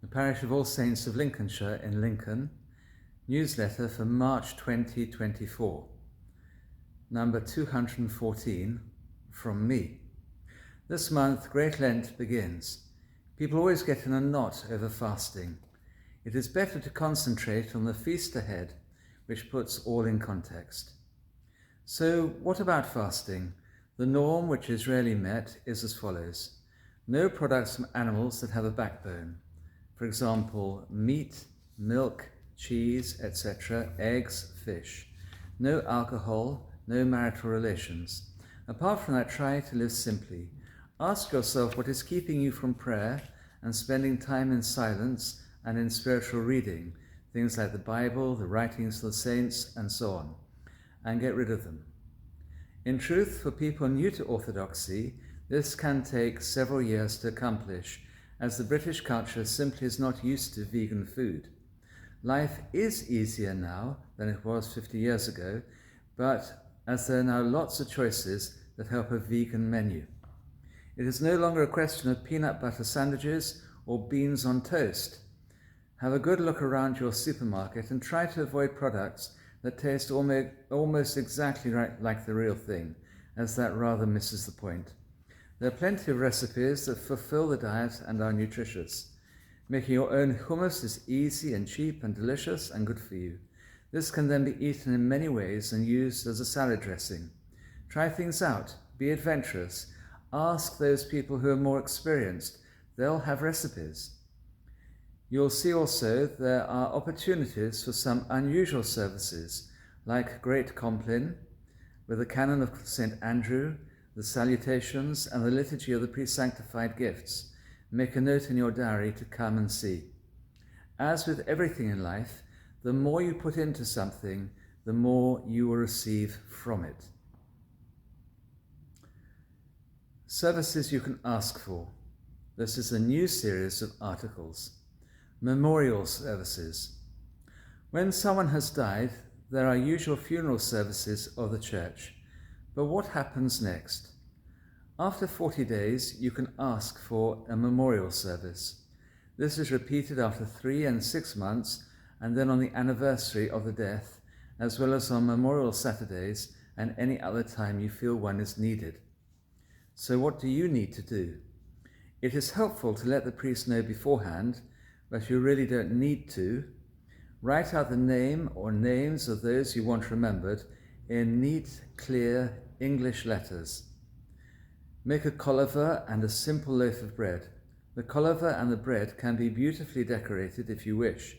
the parish of All Saints of Lincolnshire in Lincoln, newsletter for March 2024, number 214, from me. This month, Great Lent begins. People always get in a knot over fasting. It is better to concentrate on the feast ahead, which puts all in context. So, what about fasting? The norm, which is rarely met, is as follows. No products from animals that have a backbone. For example, meat, milk, cheese, etc., eggs, fish. No alcohol, no marital relations. Apart from that, try to live simply. Ask yourself what is keeping you from prayer and spending time in silence and in spiritual reading, things like the Bible, the writings of the saints, and so on, and get rid of them. In truth, for people new to orthodoxy, this can take several years to accomplish, as the British culture simply is not used to vegan food. Life is easier now than it was 50 years ago, but as there are now lots of choices that help a vegan menu. It is no longer a question of peanut butter sandwiches or beans on toast. Have a good look around your supermarket and try to avoid products that taste almost exactly like the real thing, as that rather misses the point. There are plenty of recipes that fulfill the diet and are nutritious. Making your own hummus is easy and cheap and delicious and good for you. This can then be eaten in many ways and used as a salad dressing. Try things out, be adventurous. Ask those people who are more experienced. They'll have recipes. You'll see also there are opportunities for some unusual services, like Great Compline, with the Canon of St. Andrew, the Salutations, and the Liturgy of the Pre-Sanctified Gifts. Make a note in your diary to come and see. As with everything in life, the more you put into something, the more you will receive from it. Services you can ask for. This is a new series of articles. Memorial services. When someone has died, there are usual funeral services of the church. But what happens next? After 40 days, you can ask for a memorial service. This is repeated after 3 and 6 months, and then on the anniversary of the death, as well as on Memorial Saturdays and any other time you feel one is needed. So what do you need to do? It is helpful to let the priest know beforehand, but you really don't need to. Write out the name or names of those you want remembered in neat, clear English letters. Make a colliver and a simple loaf of bread. The colliver and the bread can be beautifully decorated if you wish.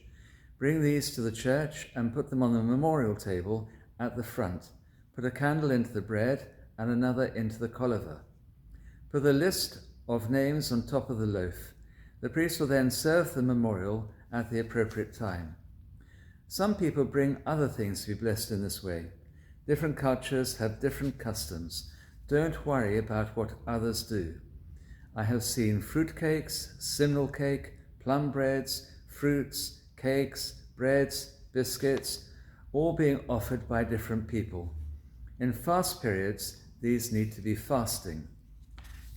Bring these to the church and put them on the memorial table at the front. Put a candle into the bread and another into the colliver. Put the list of names on top of the loaf. The priest will then serve the memorial at the appropriate time. Some people bring other things to be blessed in this way. Different cultures have different customs. Don't worry about what others do. I have seen fruitcakes, simnel cake, plum breads, fruits, cakes, breads, biscuits, all being offered by different people. In fast periods, these need to be fasting.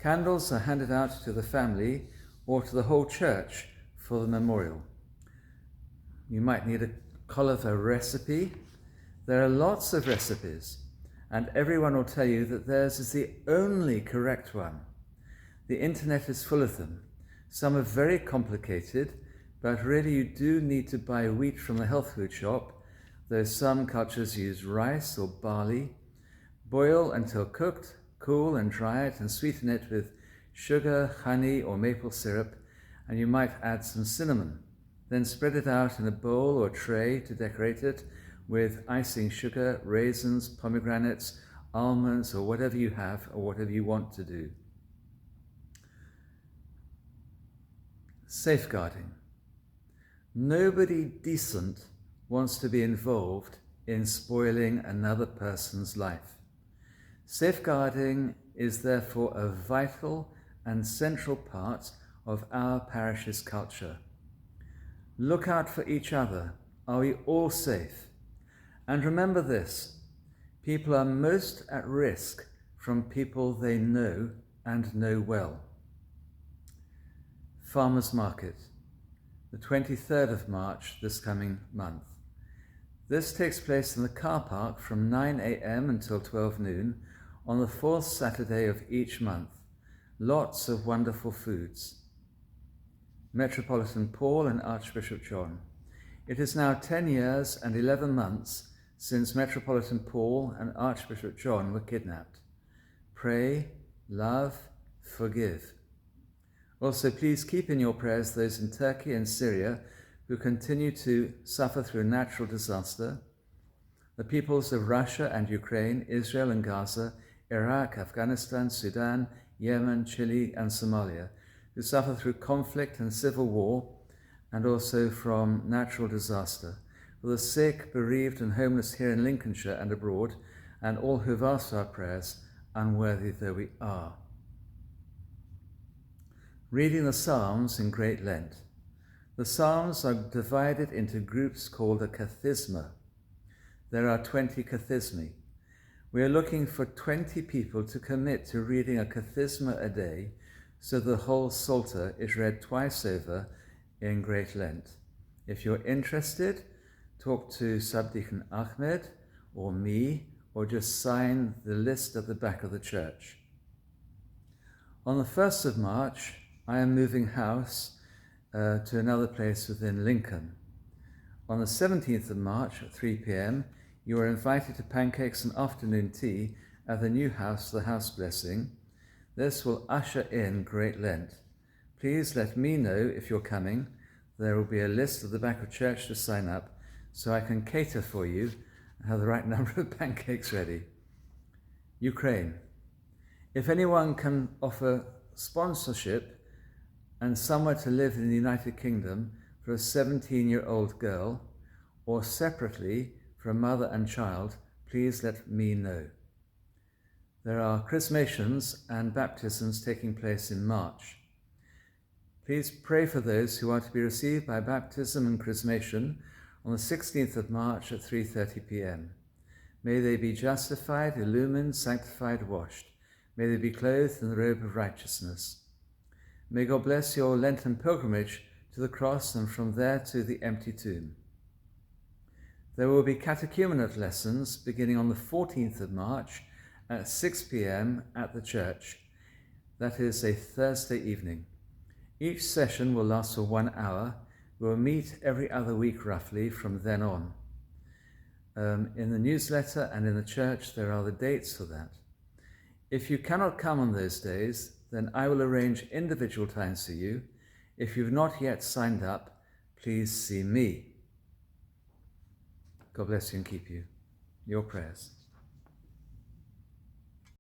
Candles are handed out to the family or to the whole church for the memorial. You might need a colliver recipe. There are lots of recipes, and everyone will tell you that theirs is the only correct one. The internet is full of them. Some are very complicated, but really you do need to buy wheat from the health food shop, though some cultures use rice or barley. Boil until cooked, cool and dry it, and sweeten it with sugar, honey, or maple syrup, and you might add some cinnamon. Then spread it out in a bowl or tray to decorate it with icing sugar, raisins, pomegranates, almonds, or whatever you have or whatever you want to do. Safeguarding. Nobody decent wants to be involved in spoiling another person's life. Safeguarding is therefore a vital and central part of our parish's culture. Look out for each other. Are we all safe? And remember this, people are most at risk from people they know and know well. Farmers' market. the 23rd of March this coming month. This takes place in the car park from 9 a.m. until 12 noon on the fourth Saturday of each month. Lots of wonderful foods. Metropolitan Paul and Archbishop John. It is now 10 years and 11 months since Metropolitan Paul and Archbishop John were kidnapped. Pray, love, forgive. Also, please keep in your prayers those in Turkey and Syria who continue to suffer through natural disaster, the peoples of Russia and Ukraine, Israel and Gaza, Iraq, Afghanistan, Sudan, Yemen, Chile and Somalia, who suffer through conflict and civil war and also from natural disaster, for the sick, bereaved and homeless here in Lincolnshire and abroad, and all who have asked our prayers, unworthy though we are. Reading the Psalms in Great Lent. The Psalms are divided into groups called a kathisma. There are 20 kathismi. We are looking for 20 people to commit to reading a kathisma a day, so the whole Psalter is read twice over in Great Lent. If you're interested, talk to Subdeacon Ahmed or me, or just sign the list at the back of the church. On the 1st of March, I am moving house to another place within Lincoln. On the 17th of March at 3 p.m, you are invited to pancakes and afternoon tea at the new house, the House Blessing. This will usher in Great Lent. Please let me know if you're coming. There will be a list at the back of church to sign up so I can cater for you and have the right number of pancakes ready. Ukraine. If anyone can offer sponsorship and somewhere to live in the United Kingdom for a 17-year-old girl, or separately for a mother and child, please let me know. There are chrismations and baptisms taking place in March. Please pray for those who are to be received by baptism and chrismation on the 16th of March at 3:30 p.m. May they be justified, illumined, sanctified, washed. May they be clothed in the robe of righteousness. May God bless your Lenten pilgrimage to the cross and from there to the empty tomb. There will be catechumenate lessons beginning on the 14th of March at 6 p.m. at the church. That is a Thursday evening. Each session will last for 1 hour. We'll meet every other week roughly from then on. In the newsletter and in the church there are the dates for that. If you cannot come on those days, then I will arrange individual times for you. If you've not yet signed up, please see me. God bless you and keep you. Your prayers.